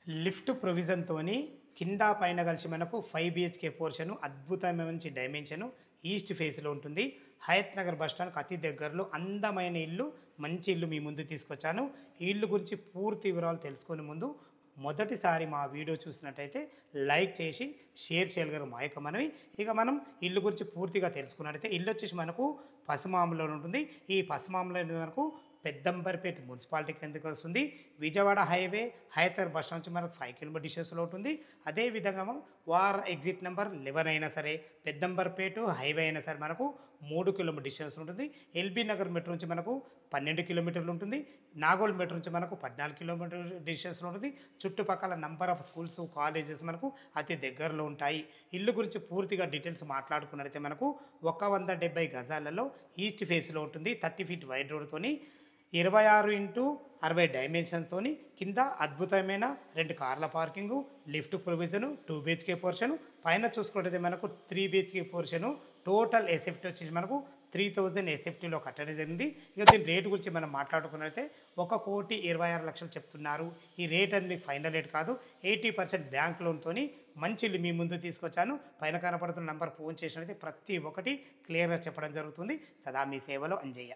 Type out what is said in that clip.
Lift ప్రొవిజన్‌తోని కింద, పైన కలిసి మనకు 5 బీహెచ్‌కే పోర్షను అద్భుతమైన మంచి డైమెన్షను ఈస్ట్ ఫేస్‌లో ఉంటుంది. హయత్ నగర్ బస్ స్టాండ్‌కి అతి దగ్గరలో అందమైన ఇల్లు, మంచి ఇల్లు మీ ముందుకు తీసుకొచ్చాను. ఈ ఇల్లు గురించి పూర్తి వివరాలు తెలుసుకునే ముందు మొదటిసారి మా వీడియో చూసినట్టయితే లైక్ చేసి షేర్ చేయగలరు మా యొక్క మనవి. ఇక మనం ఇల్లు గురించి పూర్తిగా తెలుసుకున్నట్టయితే ఇల్లు వచ్చేసి మనకు పసుమాంలో ఉంటుంది. ఈ పసుమాంలో మనకు పెద్దంబర్పేట మున్సిపాలిటీ కిందకి వస్తుంది. విజయవాడ హైవే హయతర్ బస్ స్టాండ్ నుంచి మనకు 5 కిలోమీటర్ డిస్టెన్స్లో ఉంటుంది. అదేవిధంగా వార్ ఎగ్జిట్ నెంబర్ 11 అయినా సరే, పెద్దంబర్పేట హైవే అయినా సరే మనకు 3 కిలోమీటర్ డిస్టెన్స్ ఉంటుంది. ఎల్బీ నగర్ మెట్రో నుంచి మనకు 12 కిలోమీటర్లు ఉంటుంది. నాగోల్ మెట్రో నుంచి మనకు 14 కిలోమీటర్ డిస్టెన్స్లో ఉంటుంది. చుట్టుపక్కల నంబర్ ఆఫ్ స్కూల్స్, కాలేజెస్ మనకు అతి దగ్గరలో ఉంటాయి. ఇల్లు గురించి పూర్తిగా డీటెయిల్స్ మాట్లాడుకున్నట్లయితే మనకు 170 గజాలలో ఈస్ట్ ఫేస్లో ఉంటుంది. 30 ఫీట్ వైడ్ రోడ్తోని 26x60 డైమెన్షన్తోని కింద అద్భుతమైన 2 కార్ల parking, lift provision, 2 BHK portion, పైన చూసుకున్నట్టయితే మనకు 3 బీహెచ్‌కే పోర్షను. టోటల్ ఎస్ఎఫ్టీ వచ్చేసి మనకు 3000 ఎస్ఎఫ్టీలో కట్టడం జరిగింది. ఇక దీని రేటు గురించి మనం మాట్లాడుకున్నట్లయితే 1,26,00,000 చెప్తున్నారు. ఈ రేట్ అనేది మీకు ఫైనల్ రేట్ కాదు. 80% బ్యాంక్ లోన్‌తోని మంచి ఇల్లు మీ ముందు తీసుకొచ్చాను. పైన కనపడుతున్న నంబర్ ఫోన్ చేసినట్లయితే ప్రతి ఒక్కటి క్లియర్‌గా చెప్పడం జరుగుతుంది. సదా మీ సేవలో అంజయ్య.